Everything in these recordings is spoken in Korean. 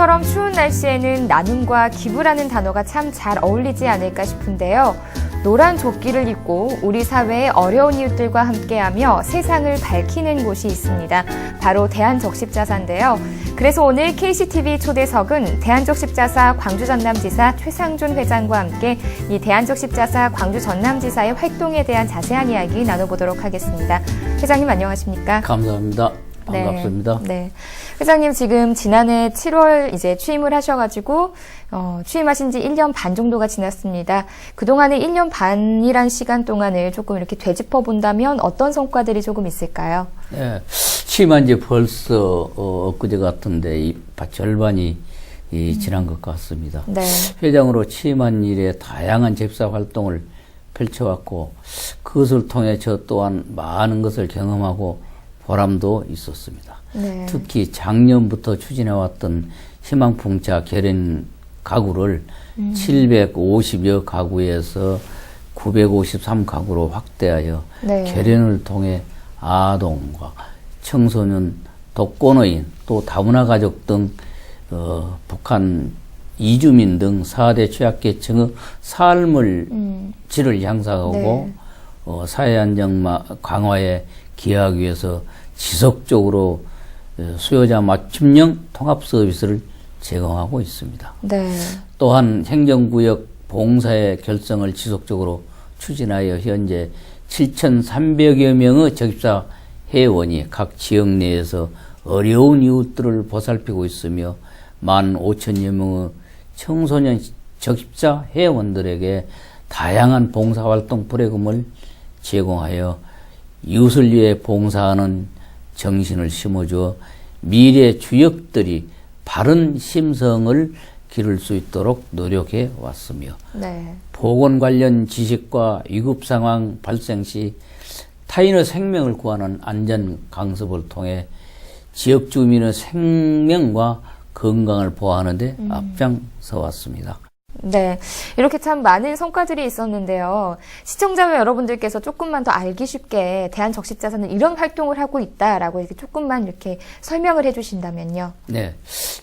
요즘처럼 추운 날씨에는 나눔과 기부라는 단어가 참 잘 어울리지 않을까 싶은데요. 노란 조끼를 입고 우리 사회의 어려운 이웃들과 함께하며 세상을 밝히는 곳이 있습니다. 바로 대한적십자사인데요. 그래서 오늘 KCTV 초대석은 대한적십자사 광주전남지사 최상준 회장과 함께 이 대한적십자사 광주전남지사의 활동에 대한 자세한 이야기 나눠보도록 하겠습니다. 회장님 안녕하십니까? 감사합니다. 반갑습니다. 네. 회장님 지금 지난해 7월 이제 취임을 하셔가지고 취임하신 지 1년 반 정도가 지났습니다. 그동안의 1년 반이란 시간 동안을 조금 이렇게 되짚어 본다면 어떤 성과들이 조금 있을까요? 네, 취임한 지 벌써 엊그제 같은데 절반이 지난 것 같습니다. 네. 회장으로 취임한 이래 다양한 집사 활동을 펼쳐왔고 그것을 통해 저 또한 많은 것을 경험하고 보람도 있었습니다. 네. 특히 작년부터 추진해왔던 희망풍차 결연 가구를 750여 가구에서 953가구로 확대하여 네. 결연을 통해 아동과 청소년, 독거노인, 또 다문화 가족 등 북한 이주민 등 4대 취약계층의 삶을 질을 향상하고 네. 사회 안정 강화에 기여하기 위해서 지속적으로 수요자 맞춤형 통합 서비스를 제공하고 있습니다. 네. 또한 행정구역 봉사의 결성을 지속적으로 추진하여 현재 7,300여 명의 적십자 회원이 각 지역 내에서 어려운 이웃들을 보살피고 있으며 15,000여 명의 청소년 적십자 회원들에게 다양한 봉사활동 프로그램을 제공하여 이웃을 위해 봉사하는 정신을 심어주어 미래 주역들이 바른 심성을 기를 수 있도록 노력해 왔으며 네. 보건 관련 지식과 위급 상황 발생 시 타인의 생명을 구하는 안전 강습을 통해 지역 주민의 생명과 건강을 보호하는 데 앞장서 왔습니다. 네. 이렇게 참 많은 성과들이 있었는데요. 시청자 여러분들께서 조금만 더 알기 쉽게 대한적십자사는 이런 활동을 하고 있다라고 이렇게 조금만 이렇게 설명을 해 주신다면요. 네.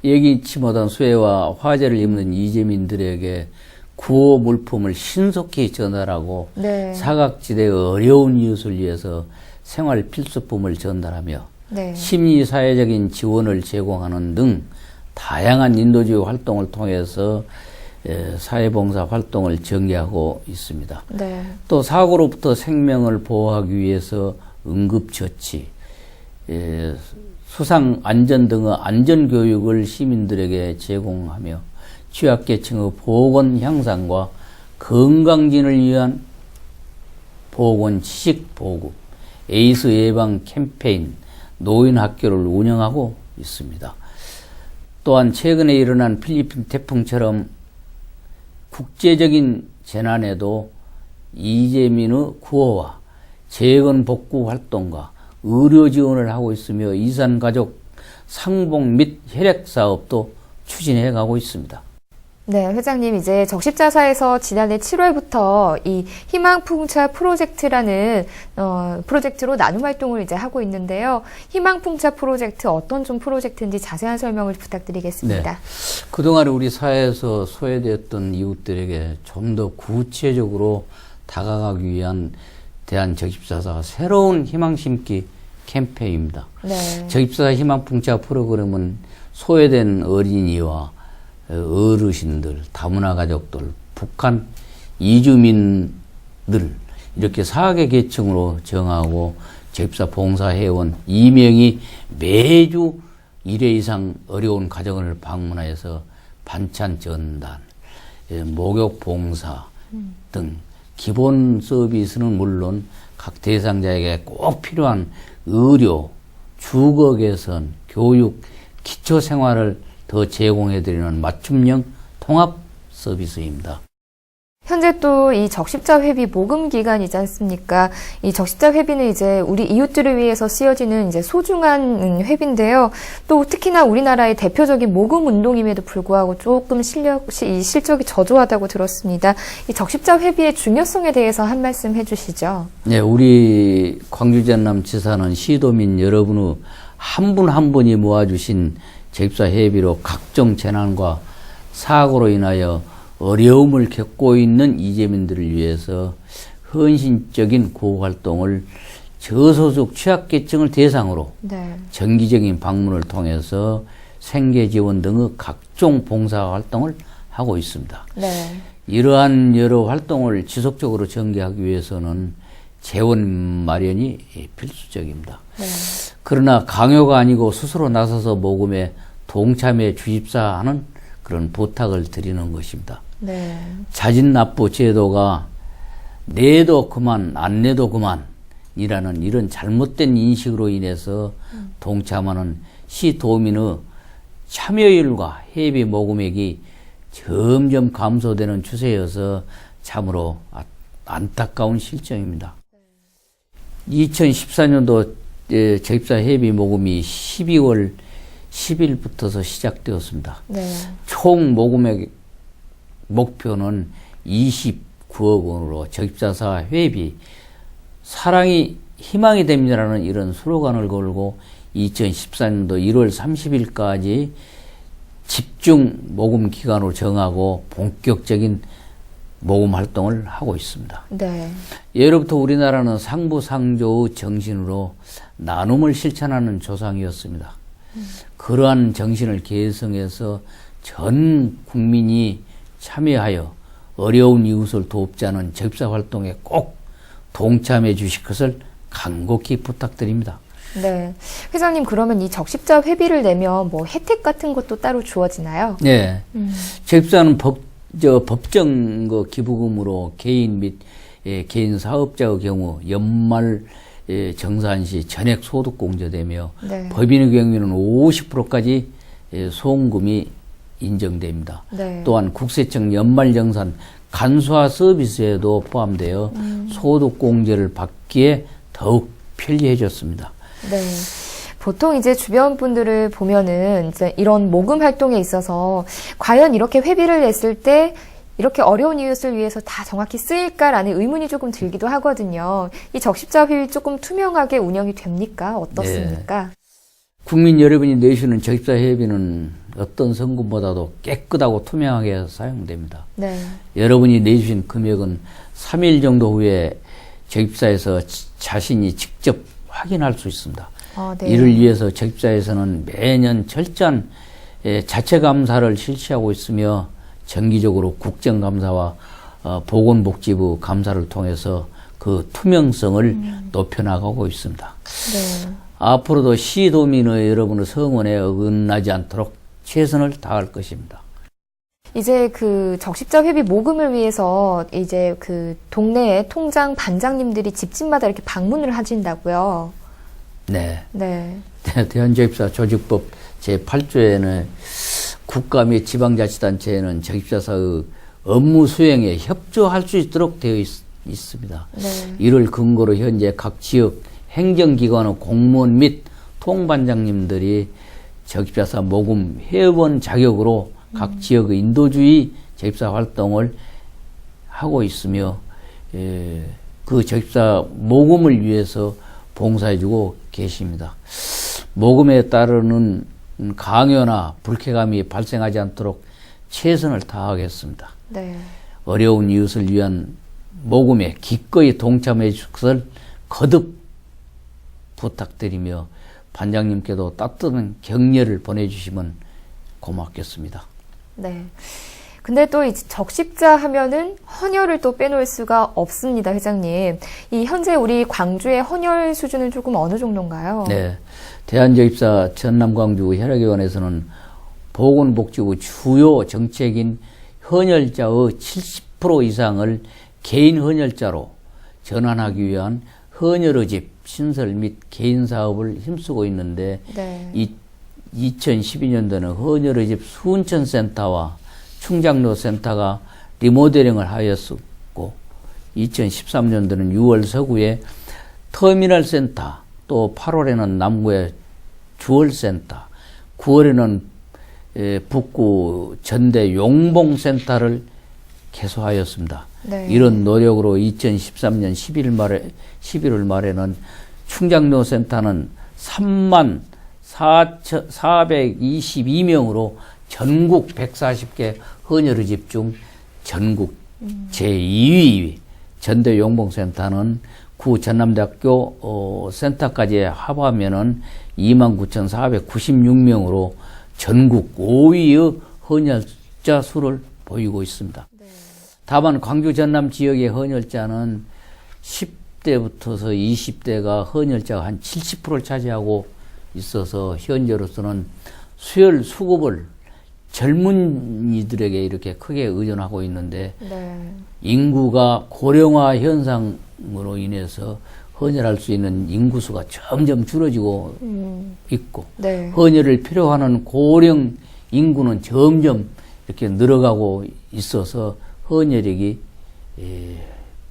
예기치 못한 수해와 화재를 입는 이재민들에게 구호 물품을 신속히 전달하고 네. 사각지대의 어려운 이웃을 위해서 생활 필수품을 전달하며 네. 심리사회적인 지원을 제공하는 등 다양한 인도주의 활동을 통해서 사회봉사 활동을 전개하고 있습니다. 네. 또 사고로부터 생명을 보호하기 위해서 응급처치, 수상안전 등의 안전교육을 시민들에게 제공하며 취약계층의 보건 향상과 건강진을 위한 보건 지식 보급, 에이스 예방 캠페인, 노인학교를 운영하고 있습니다. 또한 최근에 일어난 필리핀 태풍처럼 국제적인 재난에도 이재민의 구호와 재건 복구 활동과 의료 지원을 하고 있으며 이산가족 상봉 및 혈액 사업도 추진해 가고 있습니다. 네, 회장님 이제 적십자사에서 지난해 7월부터 이 희망풍차 프로젝트라는 프로젝트로 나눔 활동을 이제 하고 있는데요. 희망풍차 프로젝트 어떤 좀 프로젝트인지 자세한 설명을 부탁드리겠습니다. 네. 그동안 우리 사회에서 소외되었던 이웃들에게 좀 더 구체적으로 다가가기 위한 대한적십자사 새로운 희망 심기 캠페인입니다. 네. 적십자사 희망풍차 프로그램은 소외된 어린이와 어르신들, 다문화 가족들, 북한 이주민들 이렇게 4개 계층으로 정하고 적십자 봉사회원 2명이 매주 1회 이상 어려운 가정을 방문하여서 반찬 전단, 목욕 봉사 등 기본 서비스는 물론 각 대상자에게 꼭 필요한 의료, 주거 개선, 교육, 기초 생활을 더 제공해드리는 맞춤형 통합 서비스입니다. 현재 또 이 적십자 회비 모금 기간이지 않습니까? 이 적십자 회비는 이제 우리 이웃들을 위해서 쓰여지는 이제 소중한 회비인데요. 또 특히나 우리나라의 대표적인 모금 운동임에도 불구하고 조금 실적이 저조하다고 들었습니다. 이 적십자 회비의 중요성에 대해서 한 말씀 해주시죠. 네, 우리 광주전남지사는 시도민 여러분의 한 분 한 분이 모아주신 제입사 회비로 각종 재난과 사고로 인하여 어려움을 겪고 있는 이재민들을 위해서 헌신적인 구호활동을 저소득 취약계층을 대상으로 네. 정기적인 방문을 통해서 생계지원 등의 각종 봉사활동을 하고 있습니다. 네. 이러한 여러 활동을 지속적으로 전개하기 위해서는 재원 마련이 필수적입니다. 네. 그러나 강요가 아니고 스스로 나서서 모금에 동참해 주십사 하는 그런 부탁을 드리는 것입니다. 네. 자진납부 제도가 내도 그만 안 내도 그만이라는 이런 잘못된 인식으로 인해서 동참하는 시도민의 참여율과 회비 모금액이 점점 감소되는 추세여서 참으로 안타까운 실정입니다. 2014년도 제입사 회비 모금이 12월 10일부터서 시작되었습니다. 네. 총 모금액 목표는 29억 원으로 적입자사 회비 사랑이 희망이 됩니다라는 이런 슬로건을 걸고 2014년도 1월 30일까지 집중 모금 기간으로 정하고 본격적인 모금 활동을 하고 있습니다. 네. 예로부터 우리나라는 상부상조의 정신으로 나눔을 실천하는 조상이었습니다. 그러한 정신을 계승해서 전 국민이 참여하여 어려운 이웃을 돕자는 적입사 활동에 꼭 동참해 주실 것을 간곡히 부탁드립니다. 네. 회장님, 그러면 이 적십자 회비를 내면 뭐 혜택 같은 것도 따로 주어지나요? 네. 적입사는 법정 기부금으로 개인 및 개인 사업자의 경우 연말 정산 시 전액 소득 공제되며 네. 법인의 경우에는 50%까지 소음금이 인정됩니다. 네. 또한 국세청 연말정산 간소화 서비스에도 포함되어 소득 공제를 받기에 더욱 편리해졌습니다. 네. 보통 이제 주변 분들을 보면은 이제 이런 모금 활동에 있어서 과연 이렇게 회비를 냈을 때 이렇게 어려운 이웃을 위해서 다 정확히 쓰일까라는 의문이 조금 들기도 하거든요. 이 적십자 회비 조금 투명하게 운영이 됩니까? 어떻습니까? 네. 국민 여러분이 내시는 적십자 회비는 어떤 성금보다도 깨끗하고 투명하게 사용됩니다. 네. 여러분이 내주신 금액은 3일 정도 후에 적십사에서 자신이 직접 확인할 수 있습니다. 네. 이를 위해서 적십사에서는 매년 철저한 자체 감사를 실시하고 있으며 정기적으로 국정감사와 보건복지부 감사를 통해서 그 투명성을 높여나가고 있습니다. 네. 앞으로도 시도민의 여러분의 성원에 어긋나지 않도록 최선을 다할 것입니다. 이제 그 적십자 회비 모금을 위해서 이제 그 동네의 통장 반장님들이 집집마다 이렇게 방문을 하신다고요. 네. 네. 대한적십사 조직법 제8조에는 국가 및 지방자치단체에는 적십자사의 업무 수행에 협조할 수 있도록 되어 있습니다. 네. 이를 근거로 현재 각 지역 행정기관의 공무원 및 통반장님들이 적십자사 모금 회원 자격으로 각 지역의 인도주의 적십사 활동을 하고 있으며 그 적십사 모금을 위해서 봉사해주고 계십니다. 모금에 따르는 강요나 불쾌감이 발생하지 않도록 최선을 다하겠습니다. 네. 어려운 이웃을 위한 모금에 기꺼이 동참해 줄 것을 거듭 부탁드리며 반장님께도 따뜻한 격려를 보내주시면 고맙겠습니다. 네. 근데 또 이제 적십자 하면은 헌혈을 또 빼놓을 수가 없습니다, 회장님. 이 현재 우리 광주의 헌혈 수준은 조금 어느 정도인가요? 네. 대한적십사 전남광주 혈액위원회에서는 보건복지부 주요 정책인 헌혈자의 70% 이상을 개인 헌혈자로 전환하기 위한 헌혈의 집 신설 및 개인 사업을 힘쓰고 있는데 네. 2012년도는 헌혈의 집 순천센터와 충장로 센터가 리모델링을 하였었고 2013년도는 6월 서구에 터미널 센터, 또 8월에는 남구의 주월센터, 9월에는 북구 전대 용봉센터를 개소하였습니다. 네. 이런 노력으로 2013년 11월 말에는 충장로 센터는 422명으로 전국 140개 헌혈의 집 중 전국 제2위 전대용봉센터는 구 전남대학교 센터까지 합하면은 29,496명으로 전국 5위의 헌혈자 수를 보이고 있습니다. 네. 다만 광주 전남 지역의 헌혈자는 10대부터서 20대가 헌혈자가 한 70%를 차지하고 있어서 현재로서는 수혈 수급을 젊은이들에게 이렇게 크게 의존하고 있는데 네. 인구가 고령화 현상으로 인해서 헌혈할 수 있는 인구수가 점점 줄어지고 있고 네. 헌혈을 필요하는 고령 인구는 점점 이렇게 늘어가고 있어서 헌혈액이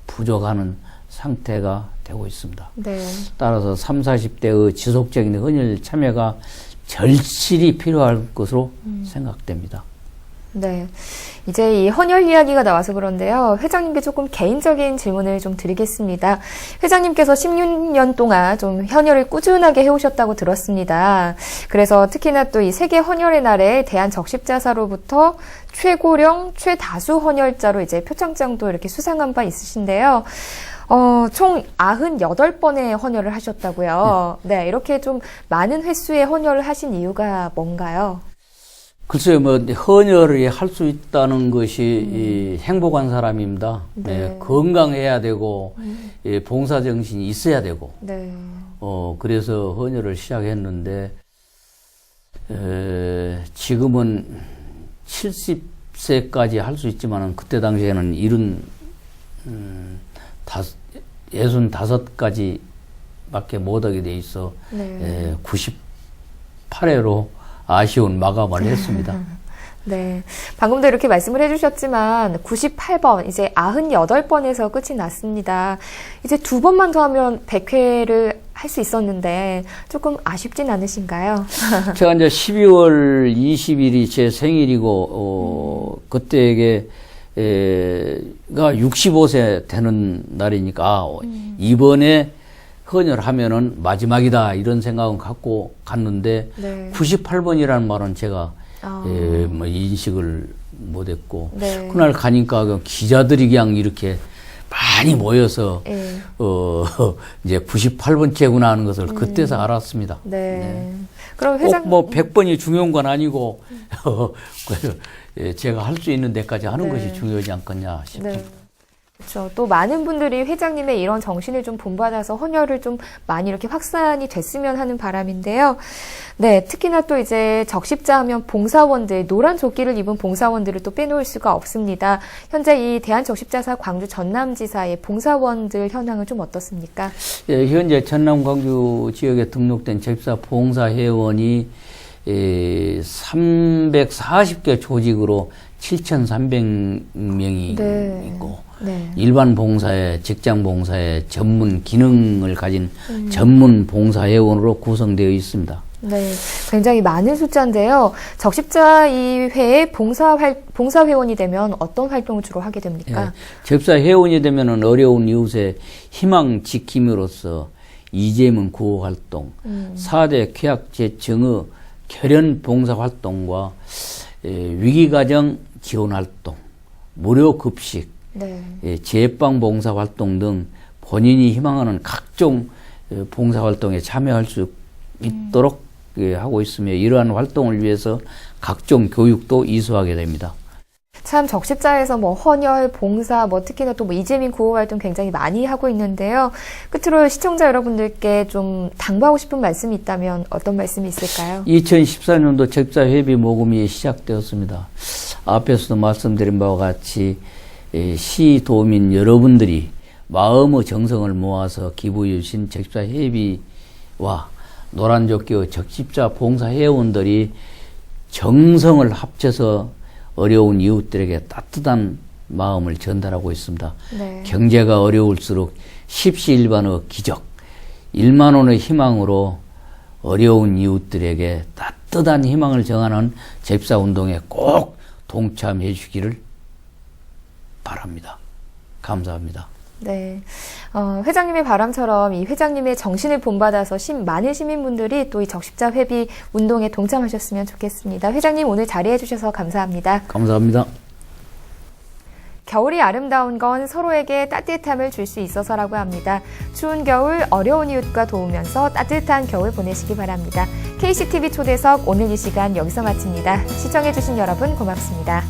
부족하는 상태가 되고 있습니다. 네. 따라서 30, 40대의 지속적인 헌혈 참여가 절실히 필요할 것으로 생각됩니다. 네. 이제 이 헌혈 이야기가 나와서 그런데요. 회장님께 조금 개인적인 질문을 좀 드리겠습니다. 회장님께서 16년 동안 좀 헌혈을 꾸준하게 해오셨다고 들었습니다. 그래서 특히나 또 이 세계 헌혈의 날에 대한적십자사로부터 최고령, 최다수 헌혈자로 이제 표창장도 이렇게 수상한 바 있으신데요. 총 98번의 헌혈을 하셨다고요. 네, 이렇게 좀 많은 횟수의 헌혈을 하신 이유가 뭔가요? 글쎄요, 헌혈을 할 수 있다는 것이 이 행복한 사람입니다. 네. 네, 건강해야 되고, 봉사정신이 있어야 되고, 네. 그래서 헌혈을 시작했는데, 지금은 70세까지 할 수 있지만은, 그때 당시에는 65가지 밖에 못하게 돼 있어, 네. 98회로 아쉬운 마감을 했습니다. 네. 방금도 이렇게 말씀을 해주셨지만 98번, 이제 98번에서 끝이 났습니다. 이제 2번만 더 하면 100회를 할 수 있었는데 조금 아쉽진 않으신가요? 제가 이제 12월 20일이 제 생일이고, 그때에게, 가 65세 되는 날이니까, 이번에 헌혈하면은 마지막이다, 이런 생각은 갖고 갔는데, 네. 98번이라는 말은 제가, 인식을 못했고, 네. 그날 가니까 그냥 기자들이 그냥 이렇게 많이 모여서, 네. 이제 98번째구나 하는 것을 그때서 알았습니다. 네. 네. 그럼 꼭 회장, 100번이 중요한 건 아니고, 제가 할 수 있는 데까지 하는 네. 것이 중요하지 않겠냐 싶습니다. 네. 그렇죠. 또 많은 분들이 회장님의 이런 정신을 좀 본받아서 헌혈을 좀 많이 이렇게 확산이 됐으면 하는 바람인데요. 네, 특히나 또 이제 적십자 하면 봉사원들, 노란 조끼를 입은 봉사원들을 또 빼놓을 수가 없습니다. 현재 이 대한적십자사 광주 전남지사의 봉사원들 현황은 좀 어떻습니까? 예, 현재 전남 광주 지역에 등록된 적십자 봉사회원이 340개 조직으로 7,300명이 네. 있고, 네. 일반 봉사에, 직장 봉사에 전문 기능을 가진 전문 봉사회원으로 구성되어 있습니다. 네, 굉장히 많은 숫자인데요. 적십자 이 회에 봉사회원이 되면 어떤 활동을 주로 하게 됩니까? 적십자 회원이 되면은 어려운 이웃의 희망 지킴으로써 이재명 구호 활동, 4대 쾌약제 정의 결연 봉사 활동과 위기가정 지원 활동, 무료 급식, 네. 제빵 봉사 활동 등 본인이 희망하는 각종 봉사 활동에 참여할 수 있도록 하고 있으며 이러한 활동을 위해서 각종 교육도 이수하게 됩니다. 참 적십자에서 뭐 헌혈, 봉사, 뭐 특히나 또 뭐 이재민 구호 활동 굉장히 많이 하고 있는데요. 끝으로 시청자 여러분들께 좀 당부하고 싶은 말씀이 있다면 어떤 말씀이 있을까요? 2014년도 적십자 회비 모금이 시작되었습니다. 앞에서도 말씀드린 바와 같이 시도민 여러분들이 마음의 정성을 모아서 기부해 주신 적십자 회비와 노란조끼의 적십자 봉사회원들이 정성을 합쳐서 어려운 이웃들에게 따뜻한 마음을 전달하고 있습니다. 네. 경제가 어려울수록 십시일반의 기적, 1만 원의 희망으로 어려운 이웃들에게 따뜻한 희망을 정하는 적십자 운동에 꼭 동참해 주기를 바랍니다. 감사합니다. 네. 회장님의 바람처럼 이 회장님의 정신을 본받아서 많은 시민분들이 또 이 적십자 회비 운동에 동참하셨으면 좋겠습니다. 회장님 오늘 자리해 주셔서 감사합니다. 감사합니다. 겨울이 아름다운 건 서로에게 따뜻함을 줄 수 있어서라고 합니다. 추운 겨울 어려운 이웃과 도우면서 따뜻한 겨울 보내시기 바랍니다. KCTV 초대석 오늘 이 시간 여기서 마칩니다. 시청해주신 여러분 고맙습니다.